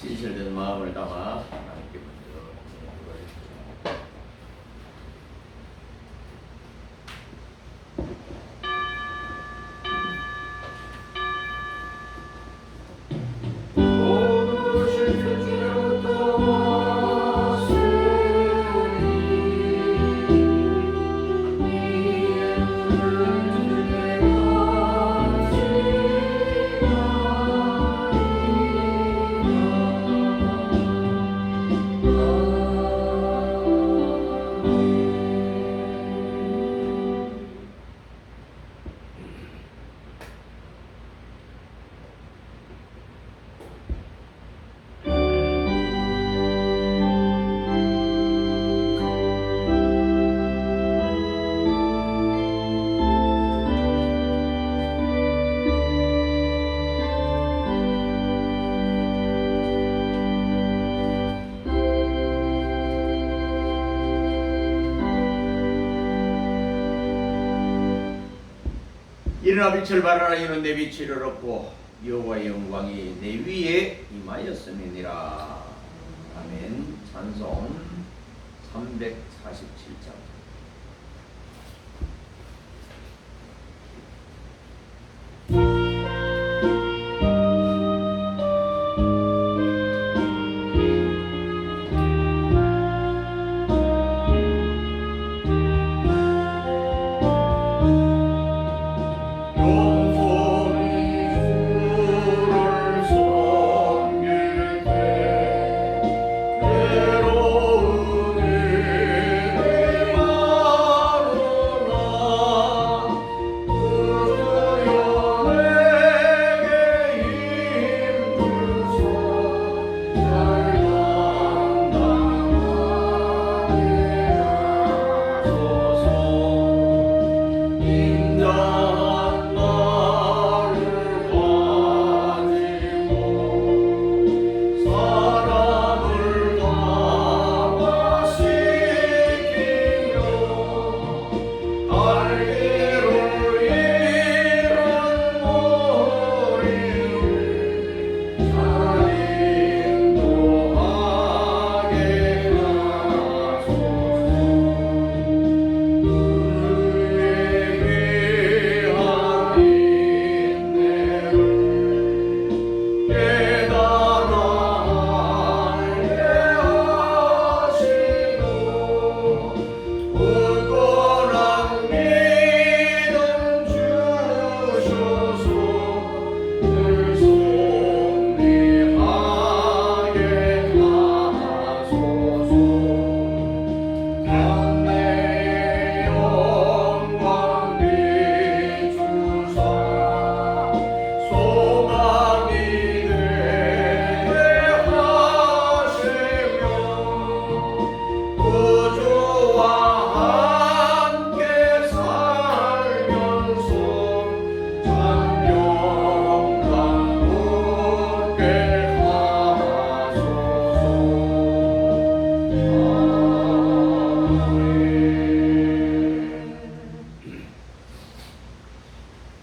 진실된 마음을 담아 하나님께 먼저 기도하겠습니다. 일어나 빛을 발하라. 이는 내 빛을 얻고 여호와의 영광이 내 위에 임하였음이니라. 아멘. 찬송 347장.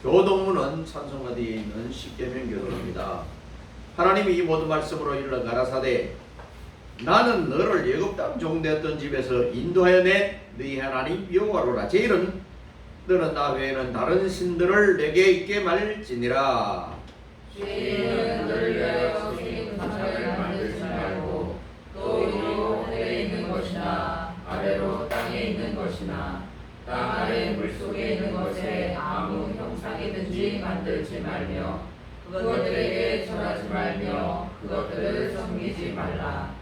교동문은 찬송가 뒤에 있는 십계명 교도입니다. 하나님이 이 모든 말씀으로 일러 가라사대 나는 너를 애굽 땅 종되었던 집에서 인도하여 낸 너희 하나님 여호와로라. 제1은 너는 나 외에는 다른 신들을 내게 있게 말지니라. 죄인은 너를 위하여 신 사상을 만들지 말고 또 위로 하늘에 있는 것이나 아래로 땅에 있는 것이나 땅 아래 물속에 있는 것에 아무 형상이든지 만들지 말며 그것들에게 절하지 말며 그것들을 섬기지 말라.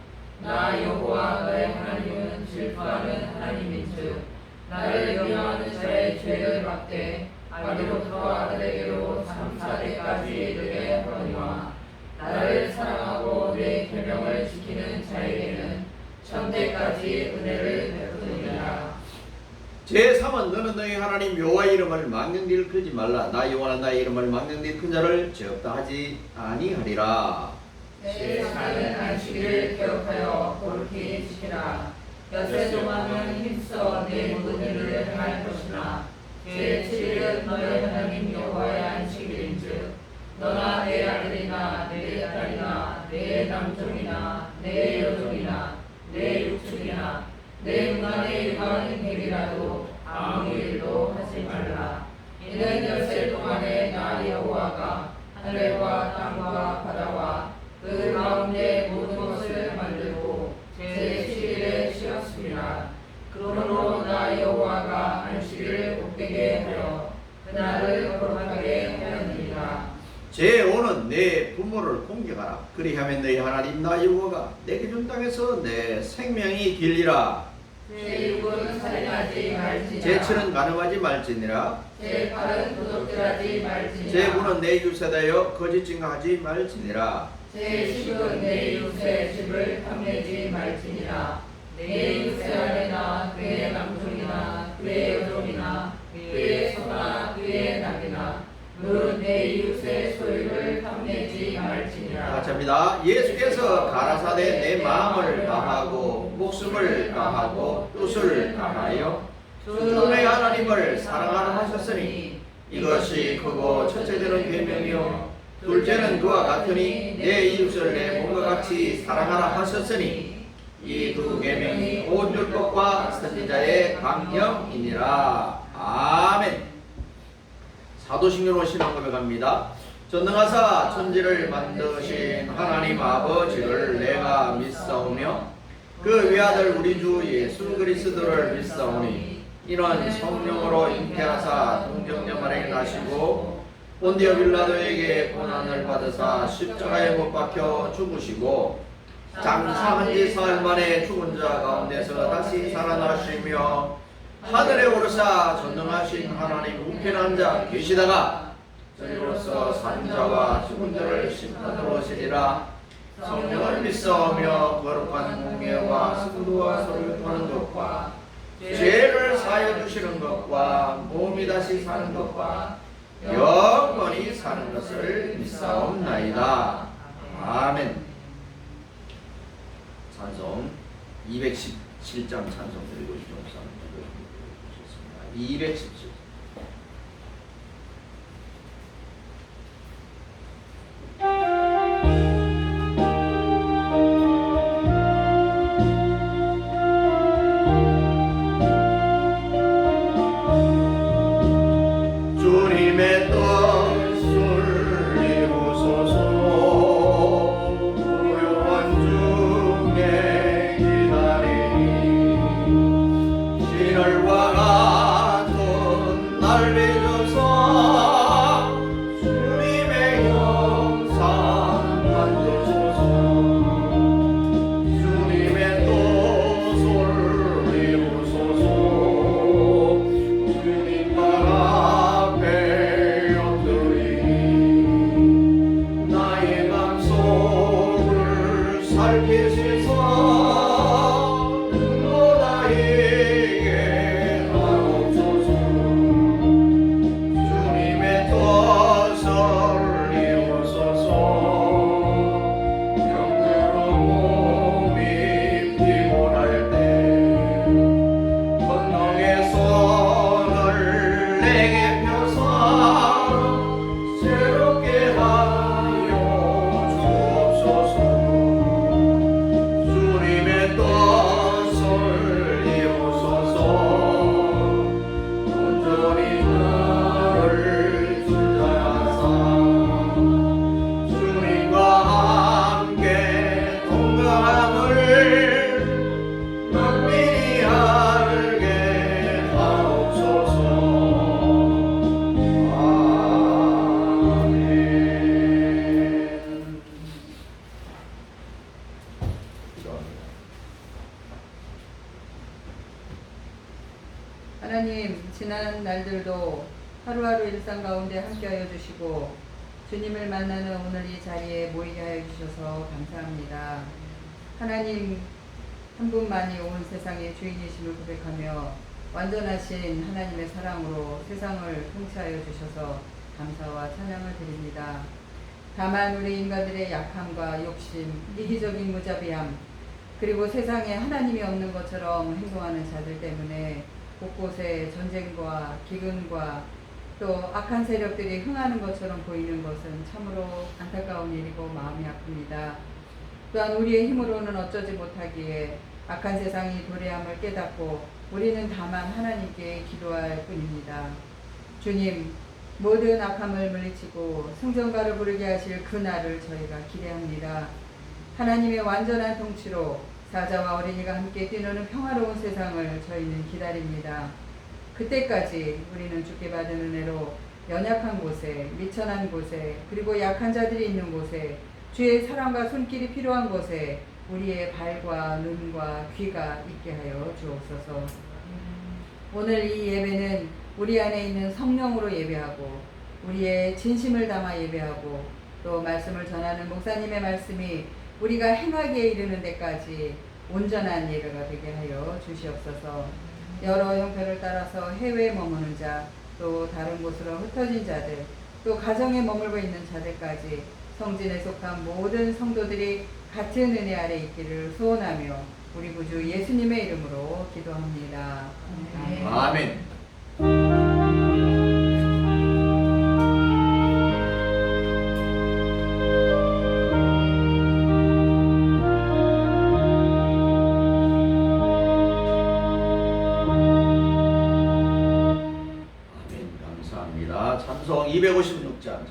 나 여호와 너의 하나님은 질투하는 하나님인즉 나를 명하는 자의 죄를 받되 아비로부터 아들에게로 3,4대까지 이르게 하거니와 나를 사랑하고 내 계명을 지키는 자에게는 천대까지 은혜를 베푸느니라. 제3은 너는 너희 하나님 여호와의 이름을 망령되이 일컫지 말라. 나 여호와는 나의 이름을 망령되이 일컫는 자를 죄 없다 하지 아니하리라. 제4는 안식일을 기억하여 거룩히 지키라. 엿새 동안은 힘써 내 모든 일을 행할 것이나 제7일은 너의 하나님 여호와의 안식일인즉 너나 내 아들이나 내 딸이나 내 내 남종이나 내 여종이나 내 육축이나 내 문안에 육하는 행위라도 아무 일도 하지 말라. 이는 엿새 동안에 나 여호와가 하늘과 땅과 바다와 그 가운데 모든 것을 만들고 제7일에 쉬었습니다. 그러므로 나 여호와가 안식일을 복되게 하여 그날을 거룩하게 하였느니라. 제5는 내 부모를 공경하라. 그리하면 너희 하나님 나 여호와가 내게 준 땅에서 내 생명이 길리라. 제6은 살인하지 말지니라. 제7은 간음하지 말지니라. 제8은 도둑질하지 말지니라. 제9는 내 이웃에 대하여 거짓 증거하지 말지니라. 제10은 내 이웃의 집을 탐내지 말지니라. 내 이웃의 아내나 그의 남종이나 그의 여종이나 그의 소나 그의 낙이나 내 이웃의 소유를 탐내지 말지니라. 같이 합니다. 예수께서 가라사대 내 마음을 다하고 목숨을 다하고 뜻을 다하여 주의 하나님을 사랑하라 하셨으니 이것이 크고 첫째되는 계명이요 둘째는 그와 같으니 내 이웃을 내 몸과 같이 사랑하라 하셨으니 이 두 계명이 온 율법과 선지자의 강령이니라. 아멘. 사도신경으로 신앙 고백합니다. 전능하사 천지를 만드신 하나님 아버지를 내가 믿사오며 그 외아들 우리 주 예수 그리스도를 믿사오니 이는 성령으로 잉태하사 동정녀만에 나시고 본디오 빌라도에게 고난을 받으사 십자가에 못 박혀 죽으시고 장사한 지 사흘 만에 죽은 자 가운데서 다시 살아나시며 하늘에 오르사 전능하신 하나님 우편한 자 계시다가 저리로서 산자와 죽은 자를 심판하러 오시리라. 성령을 믿사오며 거룩한 공예와 승부와 소유하는 것과 죄를 사하여 주시는 것과 몸이 다시 사는 것과 영원히 사는 것을 믿사옵나이다. 아멘. 찬송 217장 찬송 드리고 싶은 사람 217. 주님의 뜻을 이루소서. 고요한 중에 기다리니 진월과 같은 날 빚어서 주님의 형상 만드소서. 주님의 뜻을 이루소서. 주님 앞에 엎드리니 나의 맘속을 살피시소. 하나님, 지난 날들도 하루하루 일상 가운데 함께하여 주시고 주님을 만나는 오늘 이 자리에 모이게 하여 주셔서 감사합니다. 하나님 한 분만이 온 세상의 주인이심을 고백하며 완전하신 하나님의 사랑으로 세상을 통치하여 주셔서 감사와 찬양을 드립니다. 다만 우리 인간들의 약함과 욕심, 이기적인 무자비함, 그리고 세상에 하나님이 없는 것처럼 행동하는 자들 때문에 곳곳에 전쟁과 기근과 또 악한 세력들이 흥하는 것처럼 보이는 것은 참으로 안타까운 일이고 마음이 아픕니다. 또한 우리의 힘으로는 어쩌지 못하기에 악한 세상이 도래함을 깨닫고 우리는 다만 하나님께 기도할 뿐입니다. 주님, 모든 악함을 물리치고 승전가를 부르게 하실 그 날을 저희가 기대합니다. 하나님의 완전한 통치로 사자와 어린이가 함께 뛰노는 평화로운 세상을 저희는 기다립니다. 그때까지 우리는 주께 받은 은혜로 연약한 곳에, 미천한 곳에, 그리고 약한 자들이 있는 곳에, 주의 사랑과 손길이 필요한 곳에 우리의 발과 눈과 귀가 있게 하여 주옵소서. 오늘 이 예배는 우리 안에 있는 성령으로 예배하고 우리의 진심을 담아 예배하고 또 말씀을 전하는 목사님의 말씀이 우리가 행하기에 이르는 데까지 온전한 예배가 되게 하여 주시옵소서. 여러 형편을 따라서 해외에 머무는 자, 또 다른 곳으로 흩어진 자들, 또 가정에 머물고 있는 자들까지 성진에 속한 모든 성도들이 같은 은혜 아래 있기를 소원하며 우리 구주 예수님의 이름으로 기도합니다. 아멘. 감사합니다. 찬송 256장.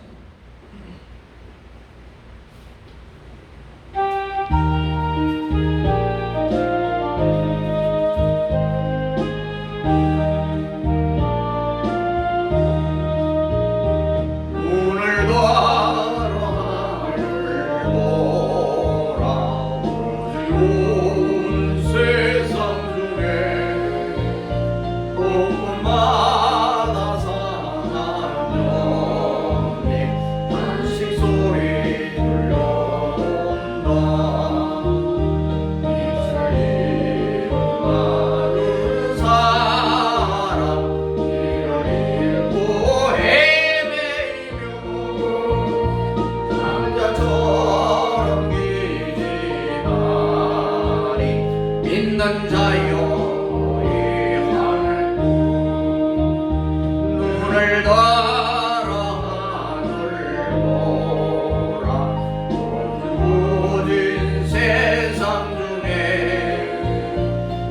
믿는 자여 이 하늘 눈을 들어 하늘 보라 모든 세상 중에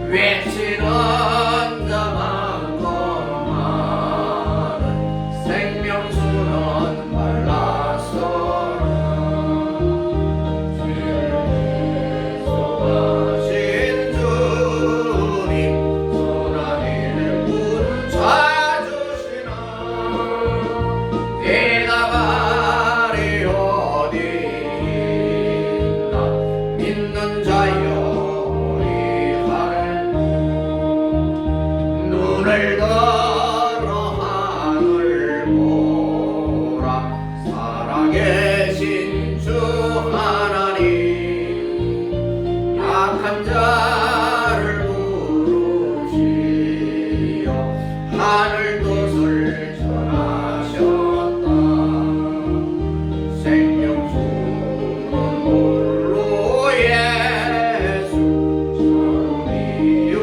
외치는 자만큼 많은 생명수는 말랐어라 눈을 들어 하늘 보라 살아계신 주 하나님 약한 자를 부르시어 하늘 뜻을 전하셨다 생명 주는 홀로 예수 주님이요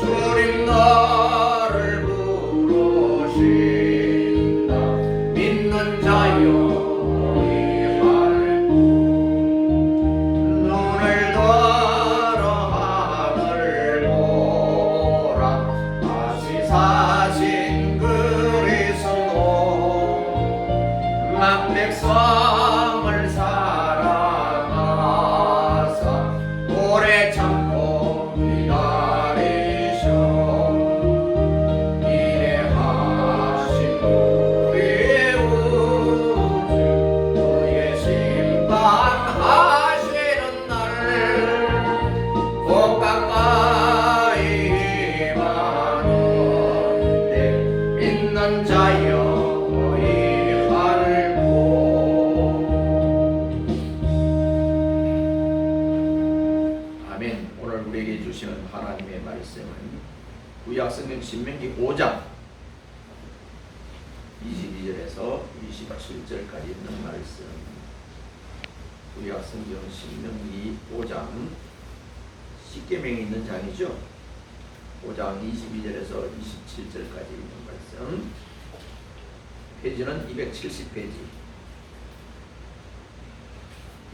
주님 너를 부르신다 믿는 자여 이 하늘 눈을 들어 하늘 보라 다시 사신 그리스도 만 백성을 사랑하사 오래 참고 기다리셔 인내하신 우리의 우주 그의 심판하시는 날 꼭 가까이 임하는데 믿는 자여 이 하늘 아멘. 오늘 우리에게 주시는 하나님의 말씀은 구약성경 신명기 5장 22절에서 27절까지 있는 말씀. 구약성경 신명기 5장 십계명이 있는 장이죠. 5장 22절에서 27절까지 있는 말씀. 페이지는 270페이지.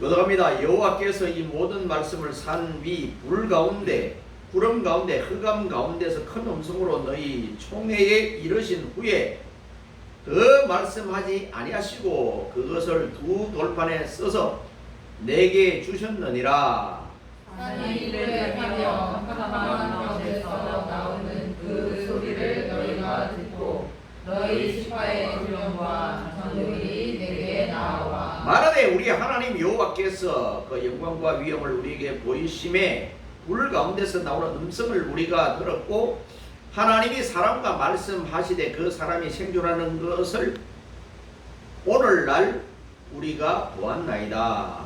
요동합니다. 여호와께서 이 모든 말씀을 산 위 불 가운데 구름 가운데 흑암 가운데서 큰 음성으로 너희 총회에 이르신 후에 더 말씀하지 아니하시고 그것을 두 돌판에 써서 내게 주셨느니라. 하나님을 하며 깜깜한 가운데서 나오는 그 소리를 너희가 듣고 너희 지파의 두려움과 전능이 내게 나와 말하되 우리 하나님 여호와께서 그 영광과 위엄을 우리에게 보이심에 불 가운데서 나오는 음성을 우리가 들었고 하나님이 사람과 말씀하시되 그 사람이 생존하는 것을 오늘날 우리가 보았나이다.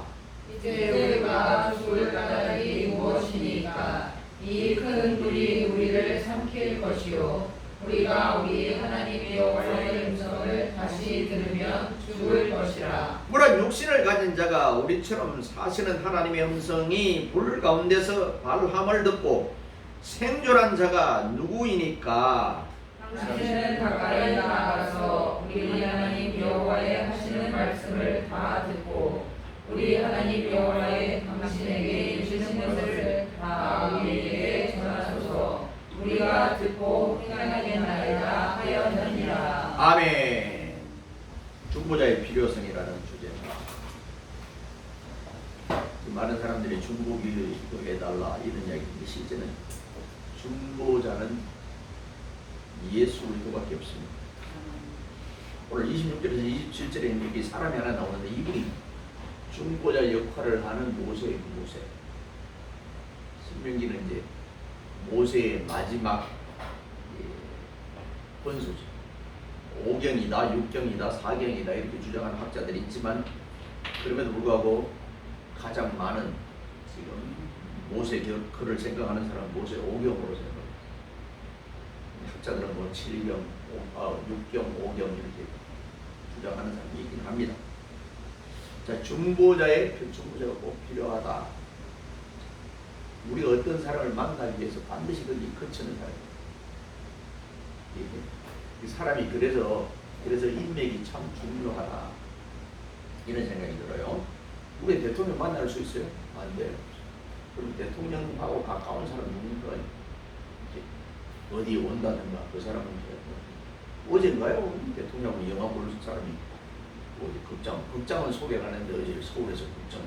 이제 우리가 죽을 까닭이 무엇이니까 이 큰 불이 우리를 삼킬 것이요 우리가 우리 하나님 여호와의 음성을 다시 들으면 죽을 것이라. 물론 육신을 가진 자가 우리처럼 사시는 하나님의 음성이 불 가운데서 발함을 듣고 생존한 자가 누구이니까? 당신은 가까이 나가서 우리 하나님 여호와의 하시는 말씀을 다 듣고 우리 하나님 여호와의 당신에게 주시는 것을 다 우리에게 전하소서. 우리가 듣고 행하겠나이다 하였느니라. 아멘. 중보자의 필요성이라는 주제입니다. 많은 사람들이 중보기도 해달라 이런 이야기인데 실제는 중보자는 예수 그리스도밖에 없습니다. 오늘 26절에서 27절에 여기 사람이 하나 나오는데 이분이 중보자 역할을 하는 모세예요. 모세. 신명기는 이제 모세의 마지막 권수죠. 5경이다, 6경이다, 4경이다 이렇게 주장하는 학자들이 있지만 그럼에도 불구하고 가장 많은 지금 모세 글을 생각하는 사람은 모세 5경으로 생각합니다. 학자들은 뭐 7경, 6경, 5경 이렇게 주장하는 사람이 있긴 합니다. 자, 중보자가 꼭 필요하다. 우리가 어떤 사람을 만나기 위해서 반드시 거기 거치는 사람이에요. 이 사람이 그래서 인맥이 참 중요하다. 이런 생각이 들어요. 우리 대통령 만날 수 있어요? 안 돼요. 그럼 대통령하고 가까운 사람 누군가 어디 온다든가 그 사람은 어젠가요? 대통령하고 영화 볼 사람이 어디 극장은 소개가 하는데 어제 서울에서 극장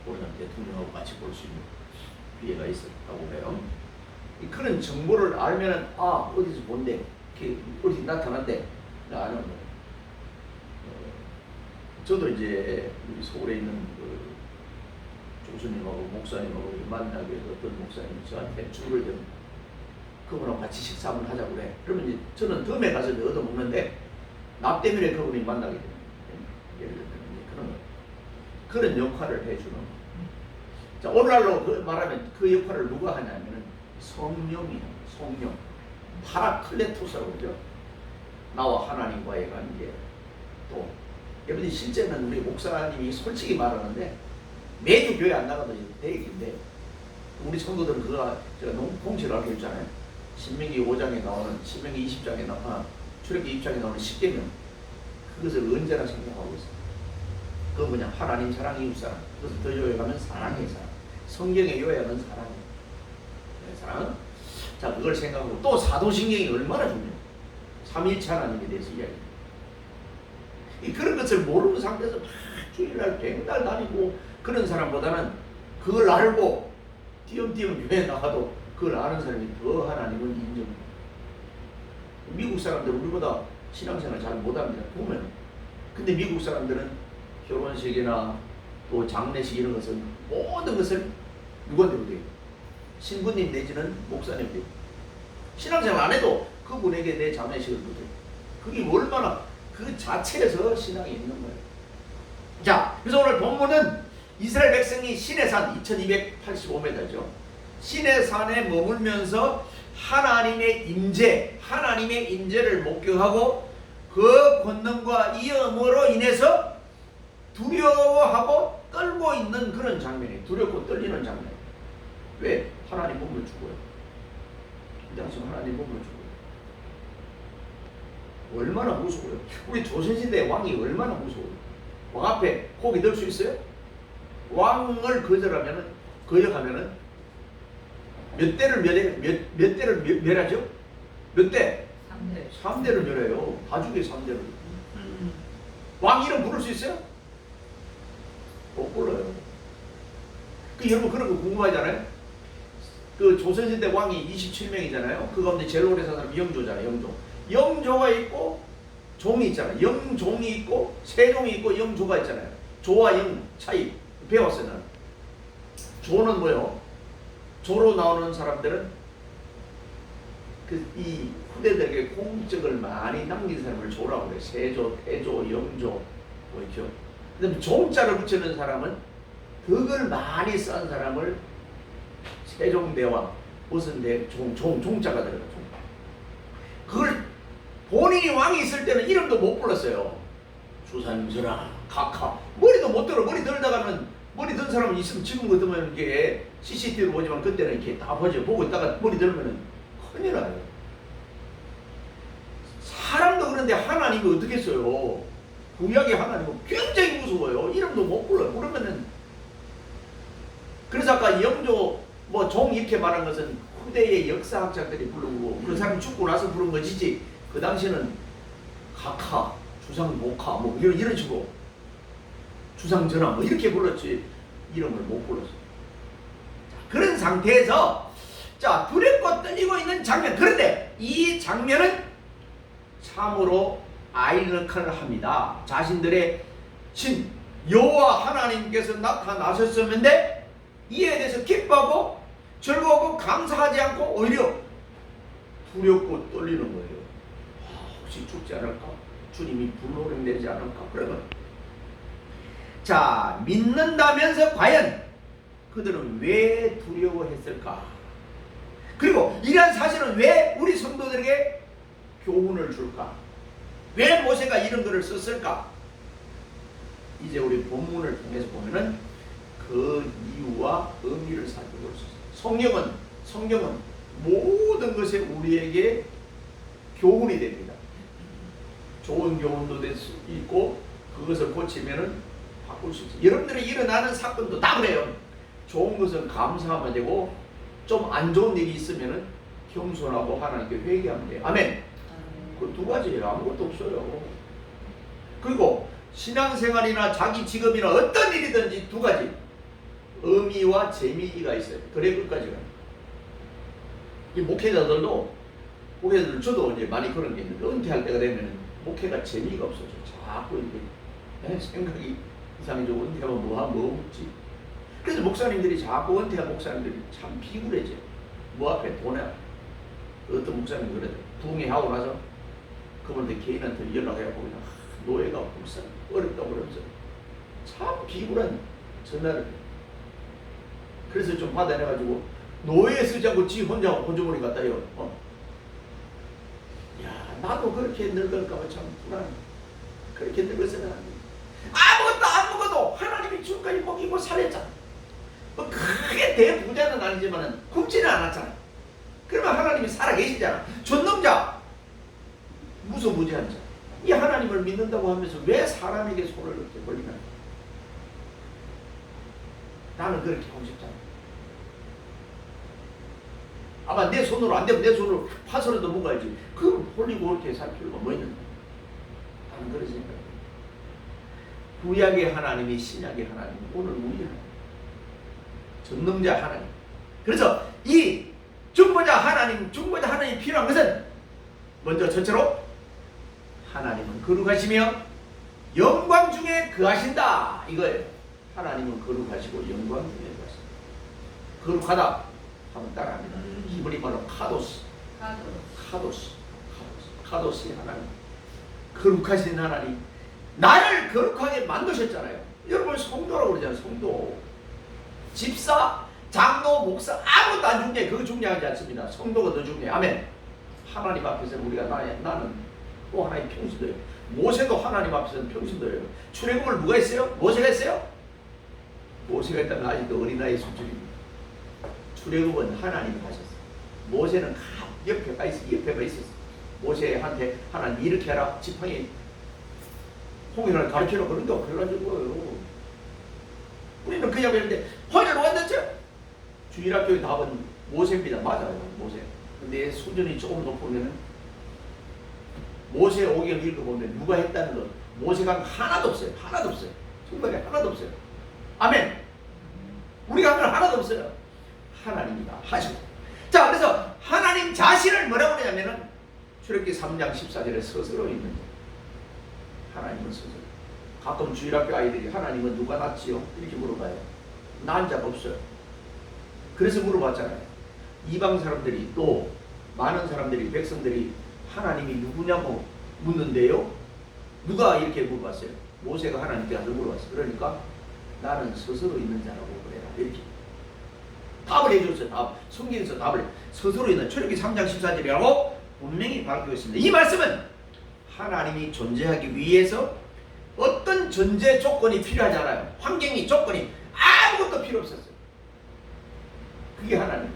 보는 대통령하고 같이 볼 수 있는 기회가 있었다고 해요. 그런 정보를 알면은 어디서 본대, 어디 나타난대, 나 아는 거예요. 저도 이제 서울에 있는 그 교수님하고 목사님하고 만나기 위해서 어떤 목사님이 저한테 줄을 좀 그분하고 같이 식사 한번 하자고 그래. 그러면 이제 저는 덤에 가서 얻어먹는데 나 때문에 그분이 만나게 됩니다. 예를 들면 그런 역할을 해주는 거예요. 자, 오늘날로 말하면 그 역할을 누가 하냐면은 성령이에요. 성령. 파라클레토스라고 그러죠. 나와 하나님과의 관계. 또 여러분이 실제는 우리 목사님이 솔직히 말하는데 매주 교회 안 나가도 대얘기인데 우리 성도들은 그거 제가 너무 공치를 알고 있잖아요. 신명기 5장에 나오는 신명기 20장에 나오는 출애굽기 20장에 나오는 10계명 그것을 언제나 생각하고 있어요. 그건 뭐냐? 하나님 사랑 이웃 사랑. 그것을 더 요약하면 사랑의 사랑. 성경의 요약은 사랑이에요. 네, 사랑은 자 그걸 생각하고 또 사도신경이 얼마나 중요해요. 삼위일체 하나님에 대해서 이야기해요. 그런 것을 모르는 상태에서 주일날 백날 다니고 그런 사람보다는 그걸 알고 띄엄띄엄 교회 나가도 그걸 아는 사람이 더 하나님을 인정해요. 미국 사람들 우리보다 신앙생활 잘 못합니다. 보면. 근데 미국 사람들은 결혼식이나 또 장례식 이런 것은 모든 것을 누구한테 못해요? 신부님 내지는 목사님 돼요. 신앙생활 안 해도 그분에게 내 장례식을 못해요. 그게 얼마나 그 자체에서 신앙이 있는 거예요. 자, 그래서 오늘 본문은 이스라엘 백성이 시내산 2285m죠. 시내산에 머물면서 하나님의 임재를 목격하고 그 권능과 위엄으로 인해서 두려워하고 떨고 있는 그런 장면이에요. 두렵고 떨리는 장면. 왜? 하나님 몸을 주고요. 이 당시 하나님 몸을 주고요. 얼마나 무서워요. 우리 조선시대 왕이 얼마나 무서워요. 왕 앞에 고기 넣을 수 있어요? 왕을 거역하면은 몇 대를 몇 대를 멸하죠? 몇 대? 3대. 3대를 멸해요. 다 죽여 3대를. 왕 이름 부를 수 있어요? 못 불러요. 여러분 그런 거 궁금하잖아요? 그 조선시대 왕이 27명이잖아요. 그 가운데 제일 오래 산 사람이 영조잖아요. 영조. 영조가 있고 종이 있잖아요. 영종이 있고 세종이 있고 영조가 있잖아요. 조와 영 차이 배웠어요. 나는. 조는 뭐요? 조로 나오는 사람들은 이 후대들에게 공적을 많이 남긴 사람을 조라고 그래요. 세조, 태조, 영조 뭐 이렇게. 그다음에 종자를 붙이는 사람은 덕을 많이 쌓은 사람을 세종대왕 무슨 대 종자가 들어가. 그걸 본인이 왕이 있을 때는 이름도 못 불렀어요. 주산전하, 각하. 머리도 못 들어. 머리 들다가는 머리 든 사람은 있으면 지금 같으면 이게 CCTV로 보지만 그때는 이렇게 다 보고 있다가 머리 들면은 큰일 나요. 사람도 그런데 하나님이 어떻게 써요? 구약의 하나님은 굉장히 무서워요. 이름도 못 불러요. 그러면은 그래서 아까 영조 뭐 종 이렇게 말한 것은 후대의 역사학자들이 부르고 그 사람이 죽고 나서 부른 것이지 그 당시에는 각하, 주상 목하 뭐 이런 식으로 주상 전하 뭐 이렇게 불렀지 이름을 못 불렀어요. 그런 상태에서 자 두렵고 떨리고 있는 장면. 그런데 이 장면은 참으로 아이러니컬 합니다. 자신들의 신 여호와 하나님께서 나타나셨었는데 이에 대해서 기뻐하고 즐거워하고 감사하지 않고 오히려 두렵고 떨리는 거예요. 혹시 죽지 않을까? 주님이 불호령 내지 않을까? 그러면 자 믿는다면서 과연 그들은 왜 두려워했을까? 그리고 이러한 사실은 왜 우리 성도들에게 교훈을 줄까? 왜 모세가 이런 글을 썼을까? 이제 우리 본문을 통해서 보면은 그 이유와 의미를 살펴볼 수 있어요. 성경은 모든 것에 우리에게 교훈이 됩니다. 좋은 교훈도 될 수 있고 그것을 고치면은 바꿀 수 있어요. 여러분들이 일어나는 사건도 다 그래요. 좋은 것은 감사하면 되고 좀 안 좋은 일이 있으면은 겸손하고 하나님께 회개하면 돼요. 아멘. 그 두 가지예요. 아무것도 없어요. 그리고 신앙생활이나 자기 직업이나 어떤 일이든지 두 가지 의미와 재미가 있어요. 그래 끝까지가. 이 목회자들 저도 이제 많이 그런 게 있는데 은퇴할 때가 되면 목회가 재미가 없어져. 자꾸 이게 생각이 이상해지고 은퇴하면 뭐 묻지. 그래서 목사님들이 자꾸 은퇴한 목사님들이 참 비굴해져. 뭐 앞에 돈에 어떤 목사님 그래도 부흥회하고 나서 그분들 개인한테 연락해갖고 그냥 노예가 불쌍 어렵다고 그러면서 참 비굴한 전화를. 그래서 좀 받아내가지고 노예 쓰지 않고 지 혼자 혼주머니 갖다요. 야 나도 그렇게 늙을까봐 참 불안해. 그렇게 늙어서는 안 돼. 아무것도 안 먹어도 하나님이 지금까지 먹이고 살렸잖아. 뭐 크게 대부자는 아니지만은 굶지는 않았잖아. 그러면 하나님이 살아계시잖아. 전능자, 무소부지한 자. 이 하나님을 믿는다고 하면서 왜 사람에게 손을 이렇게 벌리나? 나는 그렇게 하고 싶잖아. 아마 내 손으로 안 되면 내 손으로 파서라도 먹어야지. 그걸 벌리고 이렇게 살 필요가 뭐 있는데? 나는 그런 생각이야. 구약의 하나님이 신약의 하나님, 오늘 우리 하나님. 전능자 하나님. 그래서 이 중보자 하나님이 필요한 것은 먼저 첫째로 하나님은 거룩하시며 영광 중에 거하신다 이거예요. 하나님은 거룩하시고 영광 중에 거하신다. 거룩하다 하면 따라합니다. 히브리 말로 카도스 하나님. 거룩하신 하나님. 나를 거룩하게 만드셨잖아요. 여러분 성도라고 그러잖아요. 성도. 집사, 장로, 목사 아무것도 안 중요해. 그거 중요하지 않습니다. 성도가 더 중요해. 아멘. 하나님 앞에서 우리가 나는 또 하나의 평신도예요. 모세도 하나님 앞에서는 평신도예요. 출애굽을 누가 했어요? 모세가 했어요? 모세가 일단 아직도 어린아이 수준입니다. 출애굽은 하나님이 하셨어요. 모세는 옆에가 있었어. 모세한테 하나님 이렇게 하라. 지팡이 홍해를 가르치라 그런다고 그래가지고요. 우리는 그냥 그랬는데 화제로 왔댔죠? 주일학교의 답은 모세입니다. 맞아요. 모세. 근데 수준이 조금 높으면 모세 오경을 읽어보면 누가 했다는 것 모세가 하나도 없어요. 하나도 없어요. 성경에 하나도 없어요. 아멘. 우리가 한 건 하나도 없어요. 하나님이가 하시고. 자, 그래서 하나님 자신을 뭐라고 그러냐면은 출애굽기 3장 14절에 스스로 있는 거. 하나님은 스스로. 가끔 주일학교 아이들이 하나님은 누가 낳지요? 이렇게 물어봐요. 낳은 자가 없어요. 그래서 물어봤잖아요. 이방 사람들이 또 많은 사람들이 백성들이 하나님이 누구냐고 묻는데요. 누가 이렇게 물어봤어요? 모세가 하나님께 가서 물어봤어요. 그러니까 나는 스스로 있는 자라고 그래라. 이렇게 답을 해줬어요. 답. 성경에서 답을 스스로 있는 출애굽기 3장 14절이라고 분명히 밝히고 있습니다. 이 말씀은 하나님이 존재하기 위해서 어떤 전제 조건이 필요하지 않아요. 환경이 조건이 아무것도 필요 없었어요. 그게 하나님.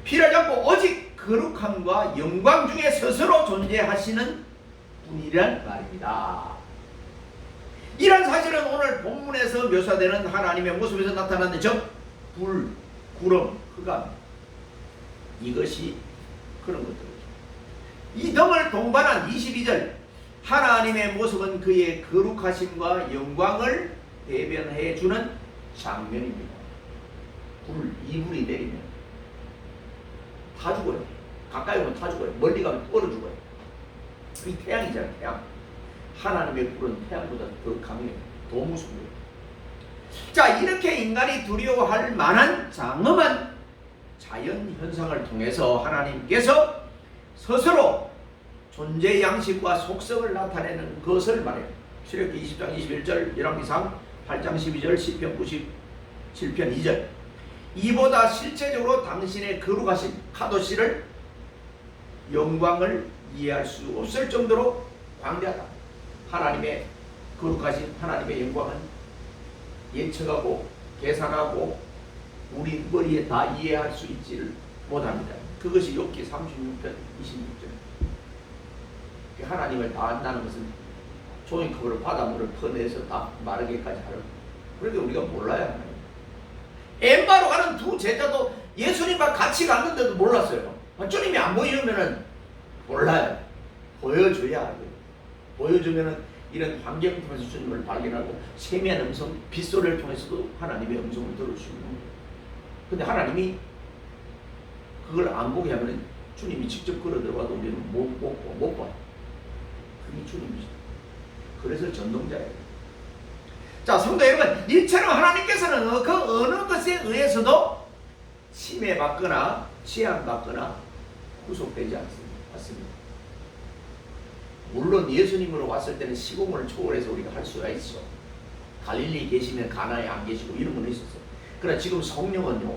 필요하지 않고 오직 거룩함과 영광 중에 스스로 존재하시는 분이란 말입니다. 이런 사실은 오늘 본문에서 묘사되는 하나님의 모습에서 나타나는 저 불, 구름, 흑암 이것이 그런 것들이죠. 이 등을 동반한 22절 하나님의 모습은 그의 거룩하심과 영광을 대변해 주는 장면입니다. 이불이 내리면 다 죽어요. 가까이 오면 다 죽어요. 멀리 가면 얼어 죽어요. 이 태양이잖아요. 태양. 하나님의 불은 태양보다 더 강해요. 더 무서워요. 자, 이렇게 인간이 두려워할 만한 장엄한 자연 현상을 통해서 하나님께서 스스로 존재 양식과 속성을 나타내는 것을 말해요. 출애굽기 20장 21절, 열왕기상 8장 12절, 시편 97편 2절. 이보다 실제적으로 당신의 거룩하신 카도시를 영광을 이해할 수 없을 정도로 광대하다. 하나님의 거룩하신 하나님의 영광은 예측하고 계산하고 우리 머리에 다 이해할 수 있지를 못합니다. 그것이 욥기 36편 26절. 하나님을 다 안다는 것은 종이컵으로 바닷물을 퍼내서 다 마르게까지 하는. 그러니까 우리가 몰라야 하나요. 엠바로 가는 두 제자도 예수님과 같이 갔는데도 몰랐어요. 주님이 안 보이면은 몰라요. 보여줘야 하고요. 보여주면은 이런 환경을 통해서 주님을 발견하고 세미한 음성, 빗소리를 통해서도 하나님의 음성을 들을 수 있는 거예요. 근데 하나님이 그걸 안 보게 하면 주님이 직접 걸어 들어가도 우리는 못 봐요. 그게 주님이죠. 그래서 전동자예요. 자, 성도 여러분, 이처럼 하나님께서는 그 어느 것에 의해서도 침해받거나 제한받거나 구속되지 않습니다. 물론 예수님으로 왔을 때는 시공을 초월해서 우리가 할 수가 있어. 갈릴리 계시면 가나에 안 계시고 이런 건 있었어. 그러나 지금 성령은요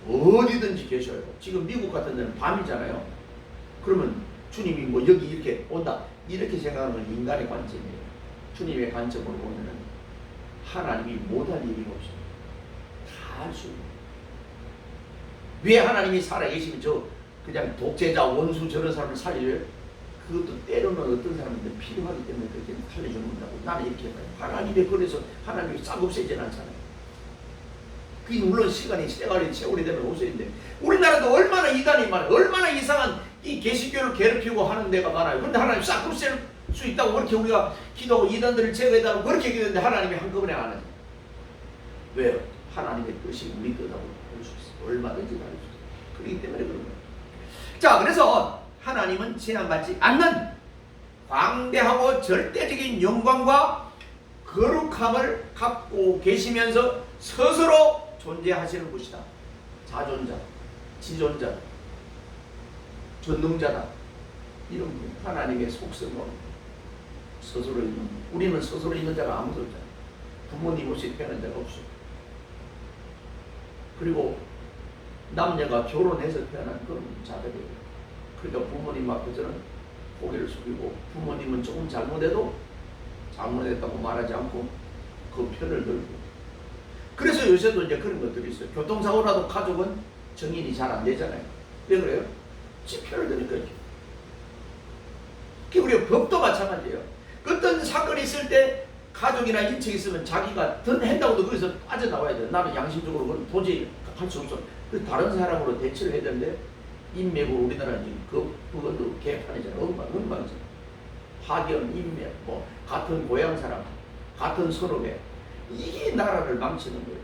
어디든지 계셔요. 지금 미국 같은 데는 밤이잖아요. 그러면 주님이 뭐 여기 이렇게 온다 이렇게 생각하는 건 인간의 관점이에요. 주님의 관점으로 보면은 하나님이 못할 일이 없어요. 다 할 수 있는. 왜 하나님이 살아계시면 저 그냥 독재자 원수 저런 사람을 살려줘요? 그것도 때로는 어떤 사람인데 필요하기 때문에 그렇게 살려주는 건다고 나는 이렇게 봐요. 하나님의 그래서 하나님이 싹 없애지는 않잖아요. 그게 물론 시간이 세월이 되면 없어지는데 우리나라도 얼마나 이단이 많아요. 얼마나 이상한 이 개신교를 괴롭히고 하는 데가 많아요. 그런데 하나님 싹 없앨 수 있다고 그렇게 우리가 기도하고 이단들을 제거해달라고 그렇게 기도했는데 하나님이 한꺼번에 안 하죠. 왜요? 하나님의 뜻이 우리 뜻하고 할 수 있어요. 얼마든지 다를 수 있어요. 그렇기 때문에 그런 거예요. 자, 그래서 하나님은 제한받지 않는 광대하고 절대적인 영광과 거룩함을 갖고 계시면서 스스로 존재하시는 것이다. 자존자, 지존자, 전능자다. 이런 하나님의 속성으로 스스로 있는, 우리는 스스로 있는 자가 아무도 없잖아요. 부모님 없이 태어난 자가 없어요. 그리고 남녀가 결혼해서 태어난 그런 자들이에요. 그러니까 부모님 앞에서는 고개를 숙이고 부모님은 조금 잘못해도 잘못했다고 말하지 않고 그 편을 들고. 그래서 요새도 이제 그런 것들이 있어요. 교통사고 나도 가족은 정인이 잘 안 되잖아요. 왜 그래요? 지 편을 드니까 이렇게. 우리가 법도 마찬가지예요. 어떤 사건이 있을 때 가족이나 인척이 있으면 자기가 더 한다고도 거기서 빠져나와야 돼. 나는 양심적으로 그건 도저히 할 수 없어. 그 다른 사람으로 대처를 해야 되는데 인맥으로 우리나라는 지금 그것도 개판이잖아. 엉망이잖아. 파견, 인맥, 뭐 같은 고향 사람, 같은 선후배, 이게 나라를 망치는 거예요.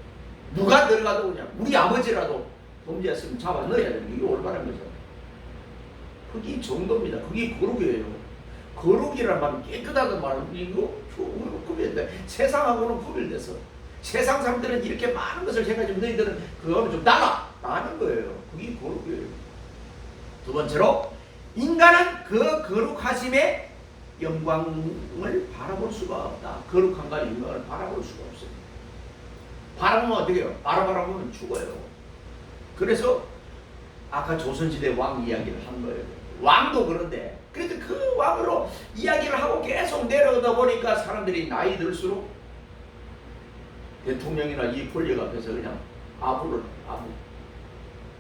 누가 들어가도 그냥 우리 아버지라도 범죄했으면 잡아 넣어야 되는 게 이게 올바른 거죠. 그게 정도입니다. 그게 거룩이에요. 거룩이란 말은 깨끗하단 말은 이거 구별돼. 세상하고는 구별돼서 세상 사람들은 이렇게 많은 것을 해가지고 너희들은 그거는 좀 나는 거예요. 그게 거룩이에요. 두 번째로 인간은 그 거룩하심의 영광을 바라볼 수가 없다. 거룩한가 영광을 바라볼 수가 없어요. 바라보면 어떻게 해요? 바라보면 죽어요. 그래서 아까 조선시대 왕 이야기를 한 거예요. 왕도 그런데 그래도 그 왕으로 이야기를 하고 계속 내려오다 보니까 사람들이 나이 들수록 대통령이나 이 권력 앞에서 그냥 아부.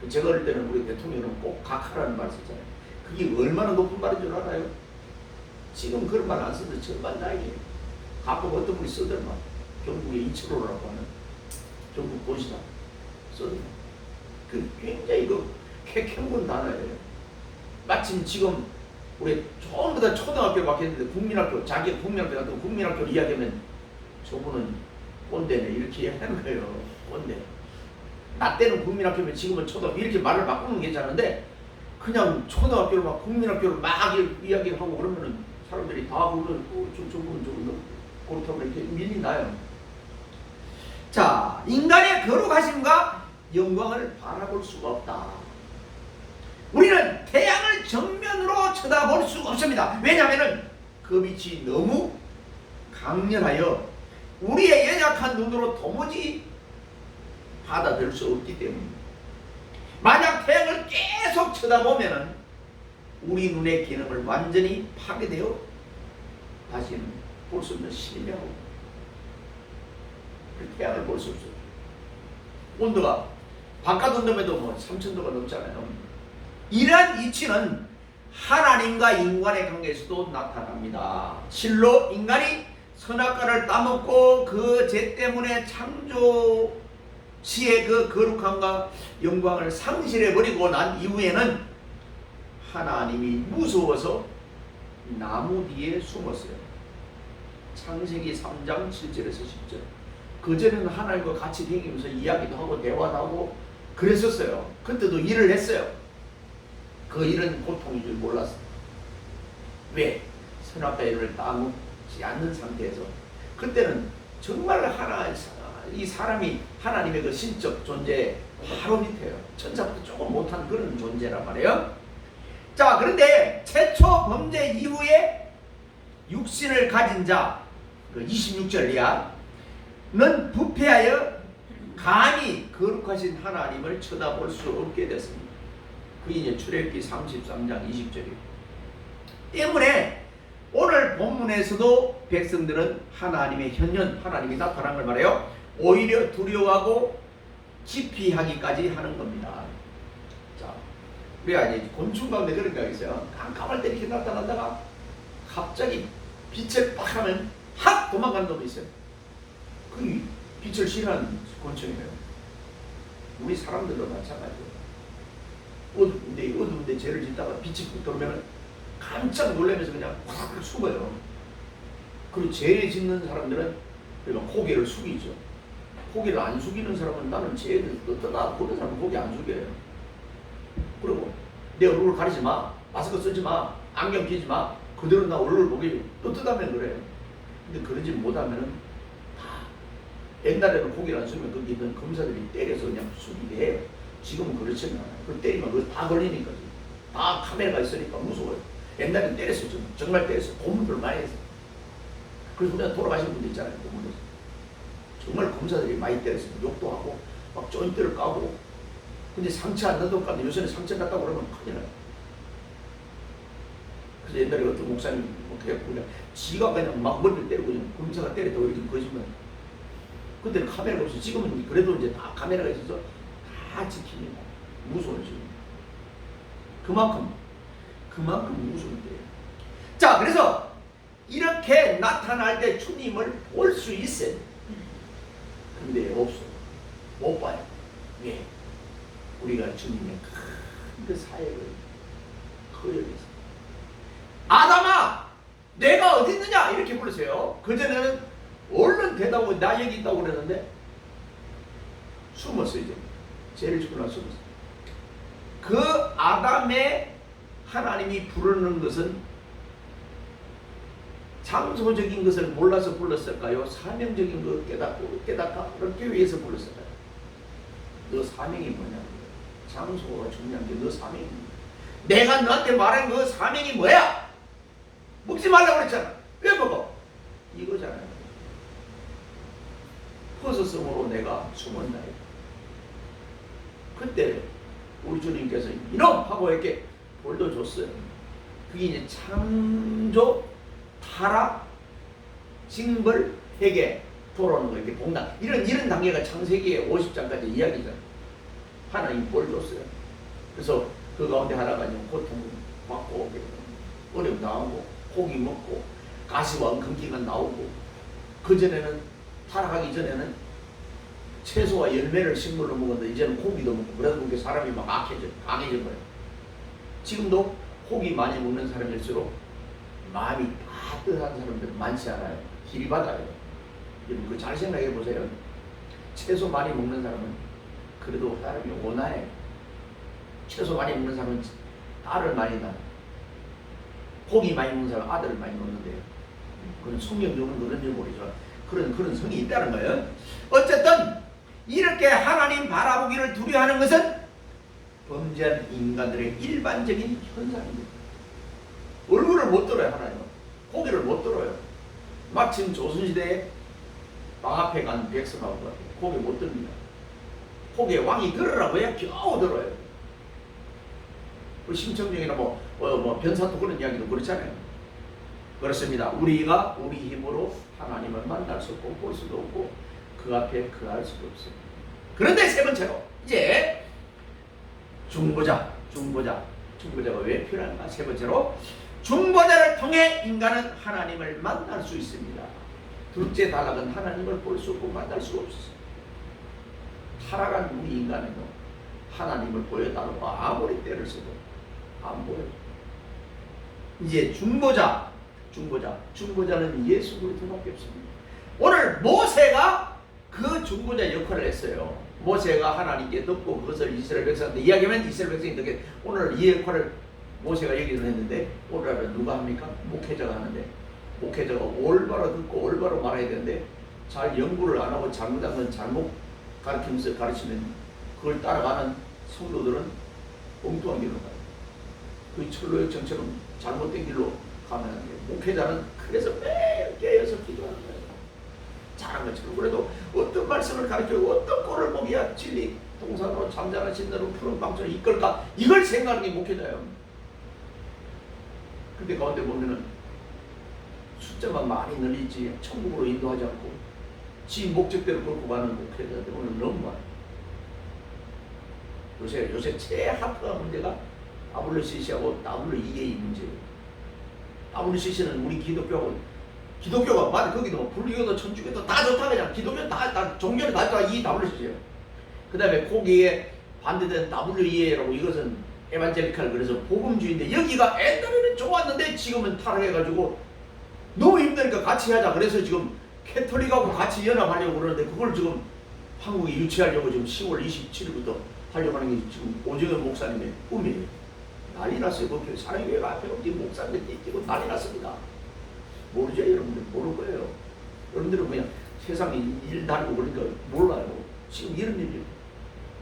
제가 어릴 때는 우리 대통령은 꼭 각하라는 말 썼잖아요. 그게 얼마나 높은 말인 줄 알아요? 지금 그런 말 안 쓰는데 정말 다행이에요. 가끔 어떤 분이 쓰더만 경북의 이철호라고 하는 경북 고시다 쓰더만 그 굉장히 그 쾌경군 단어예요. 마침 지금 우리 전부 다 초등학교 바뀌었는데 국민학교 자기 국민학교 같은 국민학교 이야기하면 저분은 꼰대네 이렇게 하는 거예요. 꼰대. 나 때는 국민학교면 지금은 초등학교 이렇게 말을 바꾸는 게 괜찮은데 그냥 초등학교를 막 국민학교를 막 이야기를 하고 그러면은 사람들이 다 그러면 저분은 그렇다고 이렇게 밀리 나요. 자, 인간의 거룩하심과 영광을 바라볼 수가 없다. 우리는 태양을 정면으로 쳐다볼 수가 없습니다. 왜냐하면 그 빛이 너무 강렬하여 우리의 연약한 눈으로 도무지 받아들일 수 없기 때문입니다. 만약 태양을 계속 쳐다보면 우리 눈의 기능을 완전히 파괴되어 다시는 볼 수 없는 실명하고 태양을 볼 수 없어요. 온도가 바깥 온도에도 뭐 3000도가 넘잖아요. 이러한 이치는 하나님과 인간의 관계에서도 나타납니다. 실로 인간이 선악과를 따먹고 그 죄 때문에 창조시의 그 거룩함과 영광을 상실해버리고 난 이후에는 하나님이 무서워서 나무 뒤에 숨었어요. 창세기 3장 7절에서 10절. 그전에는 하나님과 같이 다니면서 이야기도 하고 대화도 하고 그랬었어요. 그때도 일을 했어요. 그 일은 고통인 줄 몰랐어요. 왜? 선악과 일을 따먹지 않는 상태에서 그때는 정말 이 사람이 하나님의 그 신적 존재에 바로 밑에요. 천사부터 조금 못한 그런 존재란 말이에요. 자, 그런데 최초 범죄 이후에 육신을 가진 자, 그 26절 이하는 부패하여 감히 거룩하신 하나님을 쳐다볼 수 없게 됐습니다. 그게 이제 출애굽기 33장 20절이에요. 때문에 오늘 본문에서도 백성들은 하나님의 현현, 하나님이 나타난 걸 말해요. 오히려 두려워하고 기피하기까지 하는 겁니다. 자, 우리가 이제 곤충 가운데 그런 거 있어요. 깜깜할 때 이렇게 나타났다가 갑자기 빛을 빡 하면 확 도망가는 놈이 있어요. 그 빛을 싫어하는 곤충이에요. 우리 사람들도 마찬가지예요. 어두운데 죄를 짓다가 빛이 푹 들어오면 깜짝 놀라면서 그냥 확 숨어요. 그리고 죄 짓는 사람들은 고개를 숙이죠. 고개를 안 숙이는 사람은 나는 죄를 떠나 보는 사람은 고개 안 숙여요. 그리고 내 얼굴을 가리지 마, 마스크 쓰지 마, 안경 끼지 마, 그대로 나 얼굴 보게 떳떳하면 그래요. 근데 그러지 못하면은 다 옛날에는 고개를 안 숙이면 거기 있던 검사들이 때려서 그냥 숙이게 해요. 지금은 그렇지 않아요. 그 때리면 그거 다 걸리니까 다 카메라가 있으니까 무서워요. 옛날에는 때렸었죠. 정말 때렸어요. 고문들 많이 했어요. 그래서 우리가 돌아가신 분들 있잖아요. 고문에서. 정말 검사들이 많이 때렸어요. 욕도 하고 막 조인트를 까고. 근데 상처 안 나도 까는데 요새는 상처 났다고 그러면 큰일 나요. 그래서 옛날에 어떤 목사님 그냥 지가 그냥 막 머리를 때리고 그냥 검사가 때렸다고 이렇게 거짓말. 그때는 카메라가 없어요. 지금은 그래도 이제 다 카메라가 있어서 다 지킵니다. 무서워요 지금. 그만큼 무서운 때예요. 자, 그래서 이렇게 나타날 때 주님을 볼 수 있어요. 근데 없어. 못 봐요. 왜? 우리가 주님의 큰 그 사역을 거역해서. 아담아, 내가 어디 있느냐? 이렇게 부르세요. 그전에는 얼른 대답하고 나 여기 있다고 그랬는데 숨었어. 이제 죄를 짓고 나서 숨었어. 그 아담의 하나님이 부르는 것은 장소적인 것을 몰라서 불렀을까요? 사명적인 것 깨닫고 그렇게 위해서 불렀을까요? 너 사명이 뭐냐고요. 장소가 중요한 게 너 사명이 뭐야. 내가 너한테 말한 그 사명이 뭐야? 먹지 말라고 그랬잖아. 왜 먹어? 이거잖아요. 허스성으로 내가 숨었나. 그때 우리 주님께서 이놈! 하고 이렇게 벌도 줬어요. 그게 이제 창조, 타락, 징벌, 회개, 돌아오는 거 이렇게 봉당. 이런 단계가 창세기의 50장까지 이야기잖아요. 하나님 벌 줬어요. 그래서 그 가운데 하나가 고통 받고 어려움 당하고 고기 먹고 가시와 엉겅퀴가 나오고, 그전에는 타락하기 전에는 채소와 열매를 식물로 먹었는데 이제는 고기도 먹고, 그래서 그게 사람이 막 강해진 거예요. 지금도 고기 많이 먹는 사람일수록 마음이 따뜻한 사람들 많지 않아요. 길이 받아요. 여러분 그 잘 생각해 보세요. 채소 많이 먹는 사람은 그래도 사람이 온화해. 채소 많이 먹는 사람은 딸을 많이 낳아. 고기 많이 먹는 사람은 아들을 많이 먹는데요. 그런 성경적으로는 그런 여부리죠. 그런 성이 있다는 거예요. 어쨌든 이렇게 하나님 바라보기를 두려워하는 것은 범죄한 인간들의 일반적인 현상입니다. 얼굴을 못 들어요. 하나님은 고개를 못 들어요. 마침 조선시대에 왕 앞에 간 백성하고 고개 못 듭니다. 고개 왕이 들으라고 해야 겨우 들어요. 심청정이나 변사토 그런 이야기도 그렇잖아요. 그렇습니다. 우리가 우리 힘으로 하나님을 만날 수 없고 볼 수도 없고 그 앞에 그할 수도 없어요. 그런데 세 번째로 이제 중보자가 왜 필요한가? 세 번째로 중보자를 통해 인간은 하나님을 만날 수 있습니다. 둘째 단락은 하나님을 볼 수 없고 만날 수 없어요. 타락한 우리 인간은요, 하나님을 보여달라고 아무리 때를 써도 안 보여요. 이제 중보자는 예수 그리스도밖에 없습니다. 오늘 모세가 그 중보자 역할을 했어요. 모세가 하나님께 듣고 그것을 이스라엘 백성한테 이야기하면 이스라엘 백성이 듣게. 오늘 이 역할을 모세가 얘기를 했는데 오늘은 누가 합니까? 목회자가 하는데, 목회자가 올바로 듣고 올바로 말해야 되는데 잘 연구를 안 하고 잘못한 건 잘못 가르치면서 가르치면 그걸 따라가는 성도들은 엉뚱한 길로 가요. 그 철로역정처럼 잘못된 길로 가면 안 돼요. 목회자는 그래서 매일 깨어서 기도하는 거예요. 잘한 것처럼. 그래도 어떤 말씀을 가르치고 어떤 꼴을 먹여야 진리 동산으로 잠자는 신으로 푸른 방처럼 이끌까, 이걸 생각하는 게 목회자예요. 근데 가운데 보면은 숫자만 많이 늘리지 천국으로 인도하지 않고 지 목적대로 끌고 가는 목회자들 오늘 너무 많아요. 요새 최핫한 문제가 WCC하고 WEA 문제예요. WCC는 우리 기독교가 맞아. 거기도 불교도 천주교도 다 좋다. 그냥 기독교 다 종교는 다 좋다. 이 WCC예요. 그 다음에 거기에 반대된 WEA라고, 이것은 에반젤리칼, 그래서 복음주의인데 여기가 옛날에는 좋았는데 지금은 타락해가지고 너무 힘드니까 같이 하자. 그래서 지금 캐톨릭하고 같이 연합하려고 그러는데 그걸 지금 한국에 유치하려고 지금 10월 27일부터 하려고 하는 게 지금 오정현 목사님의 꿈이에요. 난리 났어요. 그 사랑교회가 앞에 없지 목사님들이 뛰고 난리 났습니다. 모르죠? 여러분들 모를 거예요. 여러분들은 그냥 세상에 일 다니고 그러니까 몰라요. 지금 이런 일이에요.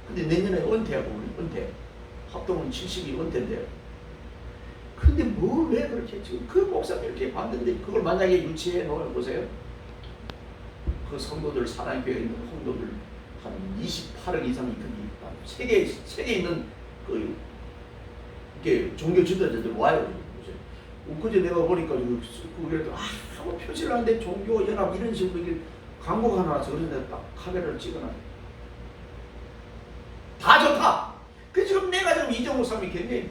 근데 내년에 은퇴하고 은퇴. 합동은 70이 은퇴인데요. 근데 왜 그렇게 지금 그 목사님 이렇게 봤는데 그걸 만약에 유치해 놓아보세요. 그 성도들, 사랑교회에 있는 성도들 한 28억 이상이 세계에 있는 그 이렇게 종교 지도자들 와요. 그제 내가 보니까 그래도 뭐 표시를 하는데 종교 연합 이런 식으로 이렇게 광고가 하나 나와서 그런데 딱 카메라를 찍어놔. 다 좋다. 그 지금 내가 지금 이정우 사람이 굉장히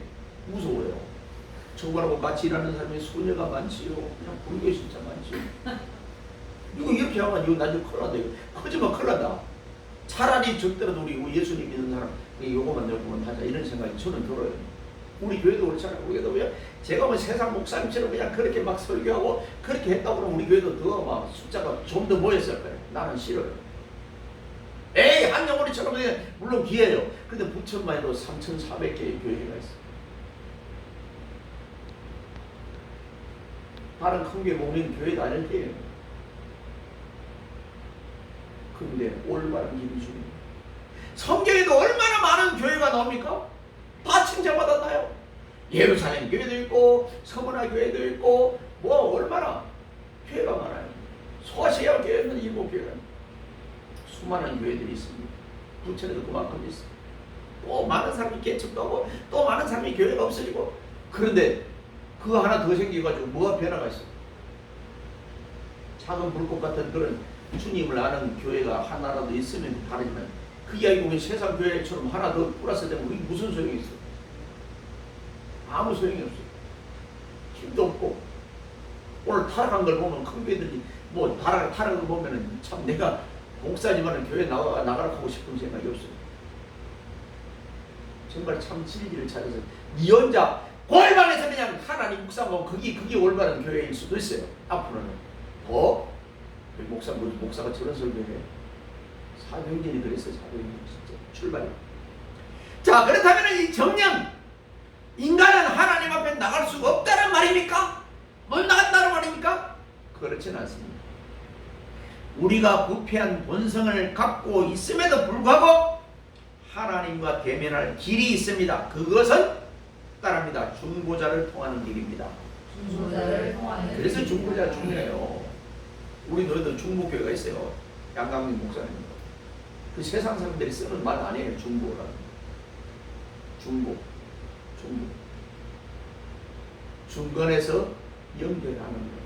무서워요. 저거하고 같이 일하는 사람이 소녀가 많지요. 그냥 불교 진짜 많지요. 이거 이렇게 하면 이거 나중에 큰일 난다. 이거 커지면 큰일 난다. 차라리 적더라도 우리 예수님 믿는 사람 요거만 넓으면 하자 이런 생각이 저는 들어요. 우리 교회도 그렇잖아요. 우리 교회도 그냥 제가 뭐 세상 목사님처럼 그냥 그렇게 막 설교하고 그렇게 했다고 그러면 우리 교회도 더 막 숫자가 좀 더 모였을 거예요. 나는 싫어요. 에이 한영원이처럼 물론 기회예요. 근데 부천만 해도 3,400개의 교회가 있어요. 다른 큰 게 보면 교회 다닐 때예요. 근데 올바른 길이 중요해요. 성경에도 얼마나 많은 교회가 나옵니까? 다 칭찬받았나요? 예루살렘 교회도 있고 서문화 교회도 있고 뭐 얼마나 교회가 많아요. 소아시아 교회는 7교회가 수많은 교회들이 있습니다. 부천에도 그만큼 있어요. 또 많은 사람이 개척도 하고 또 많은 사람이 교회가 없어지고 그런데 그거 하나 더 생겨가지고 뭐가 변화가 있어요? 작은 불꽃 같은 그런 주님을 아는 교회가 하나라도 있으면 다르지만 그 이야기 보면 세상 교회처럼 하나 더 플러스 되면 우리 무슨 소용이 있어? 아무 소용이 없어요. 힘도 없고 오늘 타락한 걸 보면 큰 교회들이 뭐 타락한 걸 보면은 참 내가 목사지만은 교회 나가라 하고 싶은 생각이 없어요. 정말 참 진리를 찾아서 니 혼자 골방에서 그냥 하나님 묵상하고 그게 올바른 교회일 수도 있어요. 앞으로는 더 목사가 저런 설교해. 사도행전이 그랬어요. 사도행전 진짜 출발이. 자 그렇다면 이 정령 인간은 하나님 앞에 나갈 수가 없다는 말입니까? 못 나간다는 말입니까? 그렇진 않습니다. 우리가 부패한 본성을 갖고 있음에도 불구하고 하나님과 대면할 길이 있습니다. 그것은 따릅니다. 중보자를 통하는 길입니다. 중보자를 통하는 그래서 중보자 중요해요. 우리 너희들 중보교회가 있어요. 양강민 목사님. 그 세상 사람들이 쓰는 말 아니에요. 중보라는. 중보. 중간에서 연결하는 거예요.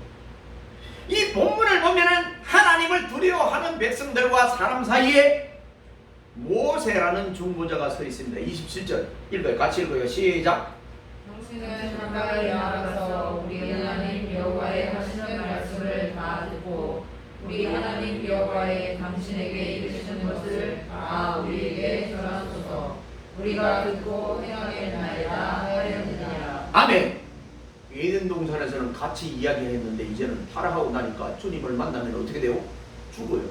이 본문을 보면은 하나님을 두려워하는 백성들과 사람 사이에 모세라는 중보자가 서 있습니다. 27절 읽어요. 같이 읽어요. 시작. 당신은 가까이 나가서 우리 하나님 여호와의 하시는 말씀을 다 듣고 우리 하나님 여호와의 당신에게 이르시는 것을 다 우리에게 전하소서. 우리가 듣고 행하겠나이다 하였느니라. 아멘. 에덴 동산에서는 같이 이야기했는데 이제는 타락하고 나니까 주님을 만나면 어떻게 돼요? 죽어요.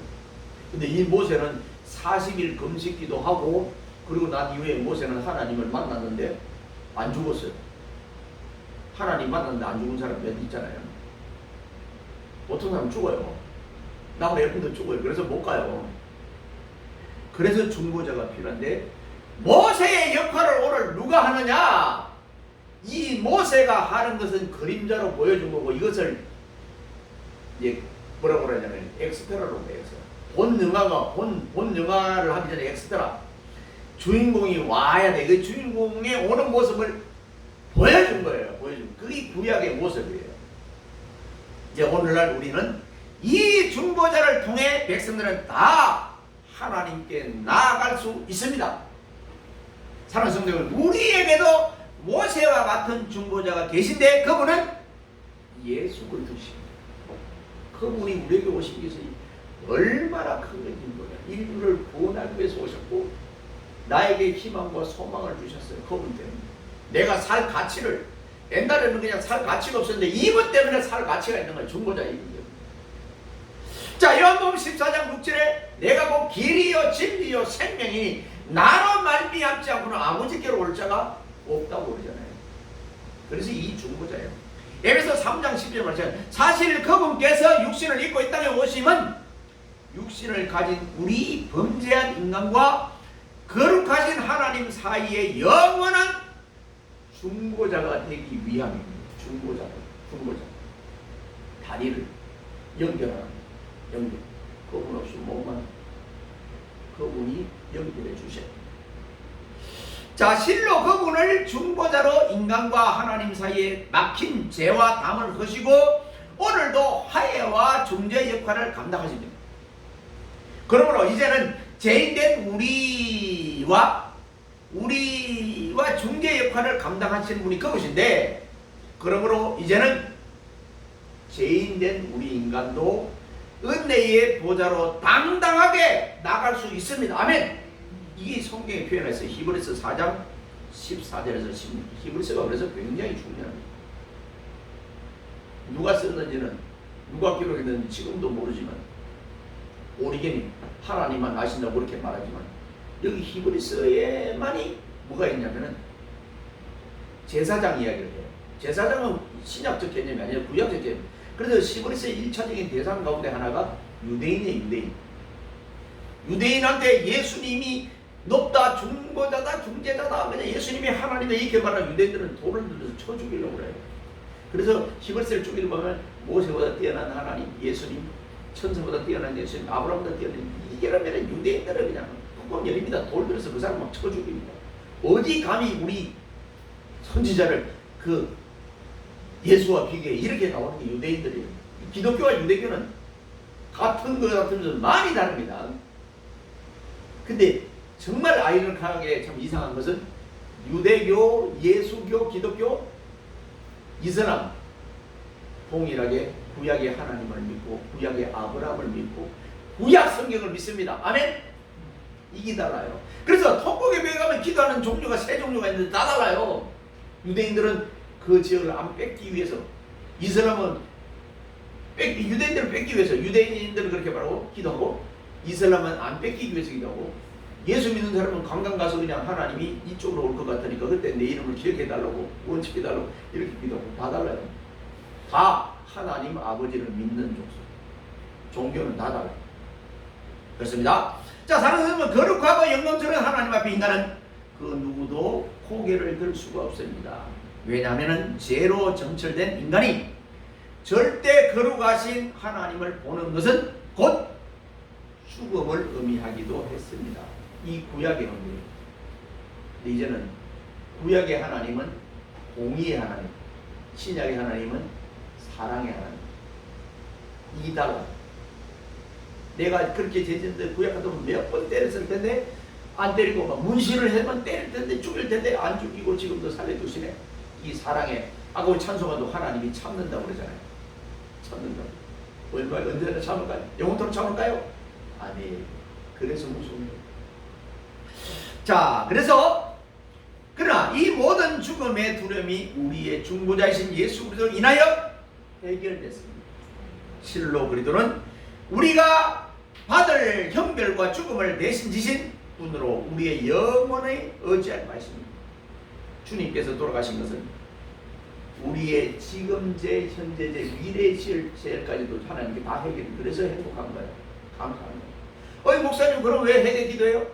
근데 이 모세는 40일 금식기도 하고 그리고 난 이후에 모세는 하나님을 만났는데 안 죽었어요. 하나님 만났는데 안 죽은 사람 몇 있잖아요. 보통 사람 죽어요. 나 우리 애분도 죽어요. 그래서 못 가요. 그래서 중보자가 필요한데 모세의 역할을 오늘 누가 하느냐? 이 모세가 하는 것은 그림자로 보여준 거고 이것을 이제 뭐라고 그러냐면 엑스트라로 해서 본 영화를 하기 전에 엑스트라 주인공이 와야 돼. 그 주인공의 오는 모습을 보여준 거예요. 그게 구약의 모습이에요. 이제 오늘날 우리는 이 중보자를 통해 백성들은 다 하나님께 나아갈 수 있습니다. 사랑하는 성도들, 우리에게도 모세와 같은 중보자가 계신데 그분은 예수 그리스도십니다. 그분이 우리에게 오신 것이 얼마나 큰 건지 몰라요. 인류를 구원하기 위해서 오셨고 나에게 희망과 소망을 주셨어요. 그분 때문에 내가 살 가치를 옛날에는 그냥 살 가치가 없었는데 이분 때문에 살 가치가 있는 거예요. 중보자 이분 때문에. 자 요한복음 14장 6절에 내가 곧 길이요 진리요 생명이니 나로 말미암지 않고는 아버지께로 올 자가 없다고 그러잖아요. 그래서 이 중보자예요. 에베소 3장 10절 말씀 사실 그분께서 육신을 입고 이 땅에 오심은 육신을 가진 우리 범죄한 인간과 거룩하신 하나님 사이의 영원한 중보자가 되기 위함입니다. 중보자 다리를 연결하는 연결. 그분 없이 뭐만 그분이 연결해 주셔요. 자 실로 그분을 중보자로 인간과 하나님 사이에 막힌 죄와 담을 거시고 오늘도 화해와 중재 역할을 감당하십니다. 그러므로 이제는 죄인된 우리와 중재 역할을 감당하시는 분이 그것인데 그러므로 이제는 죄인된 우리 인간도 은혜의 보좌로 당당하게 나갈 수 있습니다. 아멘. 이게 성경에 표현해서 히브리서 4장 14절에서 16절. 히브리서가 그래서 굉장히 중요합니다. 누가 썼는지는, 누가 기록했는지 지금도 모르지만, 오리겐이 하나님만 아신다고 그렇게 말하지만, 여기 히브리서에만이 뭐가 있냐면은 제사장 이야기를 해요. 제사장은 신약적 개념이 아니라 구약적 개념. 그래서 히브리서의 1차적인 대상 가운데 하나가 유대인이에요. 유대인. 유대인한테 예수님이 높다, 중보자다, 중재자다, 그냥 예수님이 하나님이다 이렇게 말하는 유대인들은 돌을 들어서 쳐 죽이려고 그래요. 그래서 히브리서를 쭉 읽으면 모세보다 뛰어난 하나님, 예수님, 천사보다 뛰어난 예수님, 아브라함보다 뛰어난 이게라면 유대인들은 그냥 뚜껑 열립니다. 돌 들어서 그 사람 막 쳐 죽입니다. 어디 감히 우리 선지자를 그 예수와 비교해 이렇게 나오는 게 유대인들이에요. 기독교와 유대교는 같은 것 같으면서 많이 다릅니다. 근데 정말 아이러니하게 참 이상한 것은 유대교, 예수교, 기독교, 이슬람 동일하게 구약의 하나님을 믿고 구약의 아브라함을 믿고 구약 성경을 믿습니다. 아멘? 이게 달라요. 그래서 통곡예배에 가면 기도하는 종류가 세 종류가 있는데 다 달라요. 유대인들은 그 지역을 안 뺏기 위해서, 이슬람은 유대인들을 뺏기 위해서, 유대인들은 그렇게 말하고 기도하고, 이슬람은 안 뺏기기 위해서 기도하고, 예수 믿는 사람은 관광 가서 그냥 하나님이 이쪽으로 올 것 같으니까 그때 내 이름을 기억해달라고, 원칙해달라고 이렇게 기도하고 다 달라요. 다 하나님 아버지를 믿는 족속. 종교는 다 달라요. 그렇습니다. 자, 사랑하는 거룩하고 영광스러운 하나님 앞에 인간은 그 누구도 고개를 들 수가 없습니다. 왜냐하면 죄로 정철된 인간이 절대 거룩하신 하나님을 보는 것은 곧 죽음을 의미하기도 했습니다. 이 구약의 의미. 이제는 구약의 하나님은 공의의 하나님, 신약의 하나님은 사랑의 하나님. 이 달라. 내가 그렇게 죄진데 구약 같으면 몇 번 때렸을 텐데 안 때리고 막 문신을 하면 때릴 텐데 죽일 텐데 안 죽이고 지금도 살려두시네. 이 사랑에 아까 찬송가도 하나님이 참는다고 그러잖아요. 참는다고. 얼마 언제나 참을까요? 영원토록 참을까요? 아니. 그래서 무서운 거예요. 자, 그래서 그러나 이 모든 죽음의 두려움이 우리의 중보자이신 예수 그리스도로 인하여 해결됐습니다. 실로 그리스도는 우리가 받을 형벌과 죽음을 대신 지신 분으로 우리의 영혼의 의지할 것입니다. 주님께서 돌아가신 것은 우리의 지금 제, 현재 제, 미래 죄까지도 하나님께 다 해결. 그래서 행복한 거예요. 감사한 거예요. 어이 목사님 그럼 왜 회개 기도해요?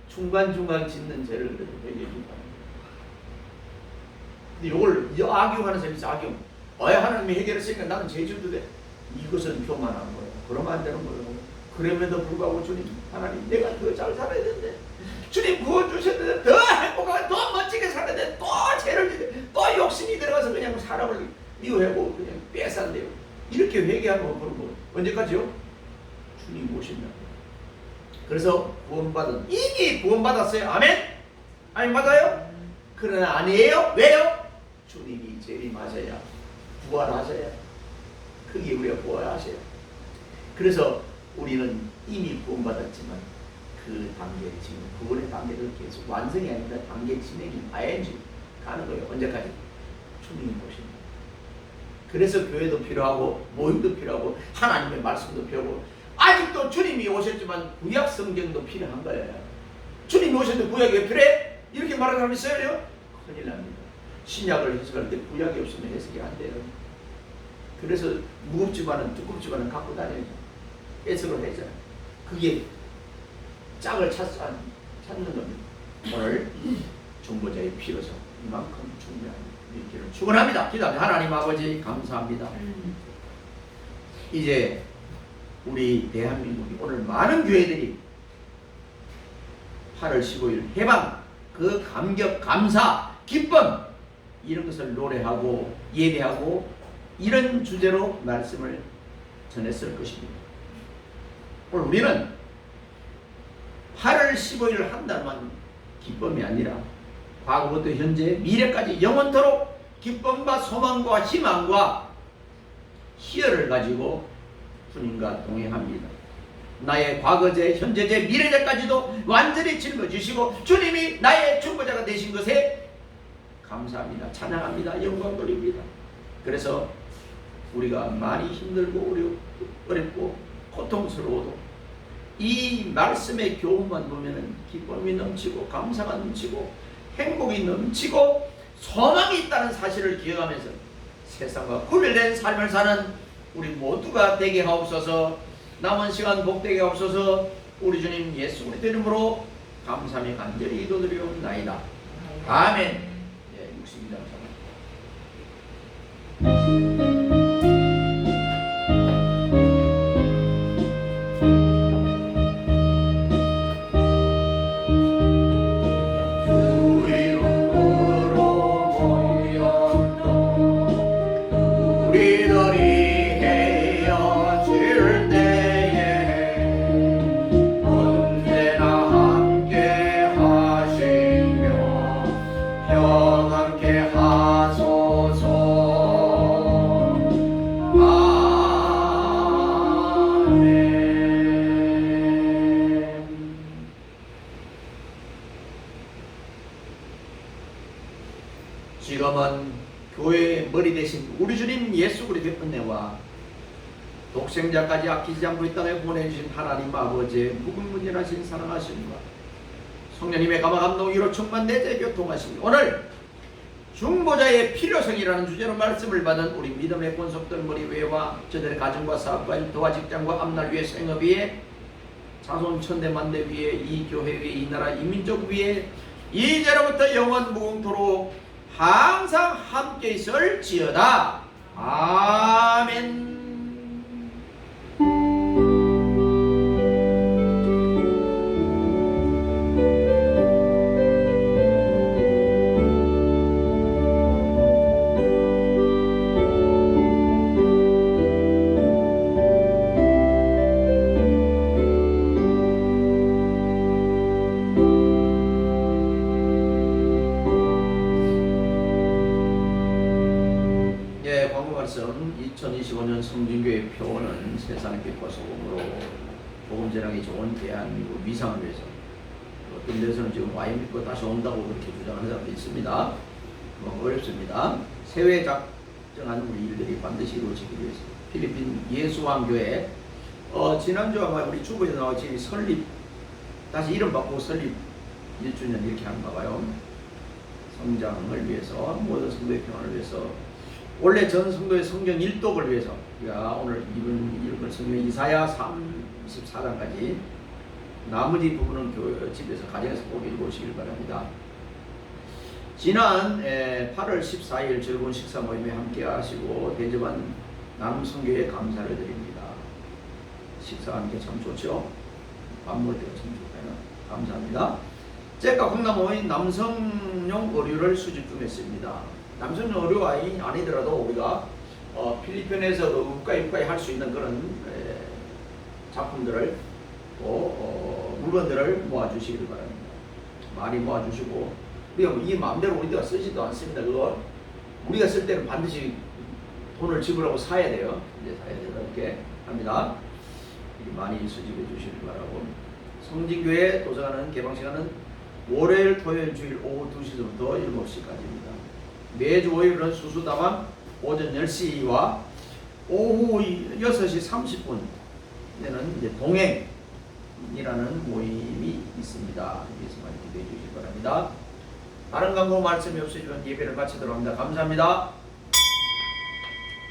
중간중간 짓는 죄를 그래도 회개 기도합니다. 근데 이걸 악용하는 사람이 있어. 악용. 하나님이 해결했으니까 나는 죄져도 돼. 이것은 교만한 거예요. 그러면 안 되는 거예요. 그럼에도 불구하고 주님, 하나님 내가 더 잘 살아야 되는데, 주님 구원주셨는데 더 행복하게 더 멋지게 살아야 돼. 또 죄를 지게 또 욕심이 들어가서 그냥 사람을 미워하고 그냥 빼앗는데요. 이렇게 회개하면 그런 거 언제까지요? 주님 오신다. 그래서 구원받은, 이미 구원받았어요. 아멘? 아멘 맞아요? 그러나 아니에요. 왜요? 주님이 재림하셔야, 부활하셔야, 그게 우리가 부활하셔야. 그래서 우리는 이미 구원받았지만 그 단계, 지금 구원의 단계를 계속 완성이 아니라 단계 진행이 ING 가는 거예요. 언제까지? 주님이 오십니다. 그래서 교회도 필요하고 모임도 필요하고 하나님의 말씀도 필요하고, 아직도 주님이 오셨지만 구약 성경도 필요한 거예요. 주님이 오셨는데 구약이 왜 필요해? 이렇게 말하는 사람이 있어요? 큰일 납니다. 신약을 해석할 때 구약이 없으면 해석이 안 돼요. 그래서 무겁지만은 두껍지만은 갖고 다녀야죠. 해석을 해야죠. 그게 짝을 찾는 겁니다. 오늘 중보자의 피로서 이만큼 중요한 일기를 축원합니다. 기도합니다. 하나님 아버지 감사합니다. 이제 우리 대한민국이 오늘 많은 교회들이 8월 15일 해방, 그 감격, 감사, 기쁨 이런 것을 노래하고 예배하고 이런 주제로 말씀을 전했을 것입니다. 오늘 우리는 8월 15일 한 달만 기쁨이 아니라 과거부터 현재 미래까지 영원토록 기쁨과 소망과 희망과 희열을 가지고 주님과 동행합니다. 나의 과거제, 현재제, 미래제까지도 완전히 짊어지시고 주님이 나의 중보자가 되신 것에 감사합니다. 찬양합니다. 영광 돌립니다. 그래서 우리가 많이 힘들고 어렵고 고통스러워도 이 말씀의 교훈만 보면은 기쁨이 넘치고 감사가 넘치고 행복이 넘치고 소망이 있다는 사실을 기억하면서 세상과 구별된 삶을 사는 우리 모두가 되게 하옵소서. 남은 시간 복되게 하옵소서. 우리 주님 예수 그리스도 이름으로 감사하며 간절히 기도드리옵나이다. 아멘. 예, 62장 지금은 교회의 머리 대신 우리 주님 예수 그리스도의 은혜와 독생자까지 아끼지 않고 이 땅에 보내주신 하나님 아버지의 무궁무진하신 사랑하심과 성령님의 감화감동 위로 충만 내재 교통하심, 오늘 중보자의 필요성이라는 주제로 말씀을 받은 우리 믿음의 권속들 머리 위에와 저들의 가정과 사업과 일터와 직장과 앞날 위에 생업 위에 자손 천대 만대 위에 이 교회 위에 이 나라 이 민족 위에 이제로부터 영원 무궁토록 항상 함께 있을지어다. 아멘. 광고 말씀 2025년 성진교회 표어는 세상의 빛과 소금으로 복음 전하기 좋은 대한민국 위상을 위해서, 어떤 데서는 지금 와인 믿고 다시 온다고 그렇게 주장하는 사람도 있습니다. 어렵습니다. 세외 작정한 우리 일들이 반드시 이루어지기 위해서 필리핀 예수왕교회 지난주 아마 우리 주부에 나왔지 설립, 다시 이름 바꾸고 설립 1주년 이렇게 한가 봐요. 성장을 위해서, 모든 성도의 평안을 위해서, 원래 전 성도의 성경 일독을 위해서 우리가 오늘 읽은 성경 이사야 34장까지 나머지 부분은 집에서 가정에서 꼭 읽으시길 바랍니다. 지난 8월 14일 즐거운 식사 모임에 함께 하시고 대접한 남성교회에 감사를 드립니다. 식사하는 게 참 좋죠. 밥 먹을 때가 참 좋아요. 감사합니다. 제가 콩나무의 남성용 의류를 수집 중 했습니다. 남성용 의류가 아니더라도 우리가 필리핀에서도 우가이 할 수 있는 그런 작품들을 물건들을 모아주시기를 바랍니다. 많이 모아주시고, 우리가 이 마음대로 우리가 쓰지도 않습니다. 그거 우리가 쓸 때는 반드시 돈을 지불하고 사야 돼요. 이제 사야 돼요. 이렇게 합니다. 많이 수집해 주시길 바라고. 성진교회 도서관은 개방 시간은 월요일, 토요일, 주일 오후 2시부터 7시까지입니다. 매주 5일은 수수다방 오전 10시와 오후 6시 30분에는 이제 동행이라는 모임이 있습니다. 여기서 많이 기대해 주시기 바랍니다. 다른 광고 말씀이 없으시면 예배를 마치도록 합니다. 감사합니다.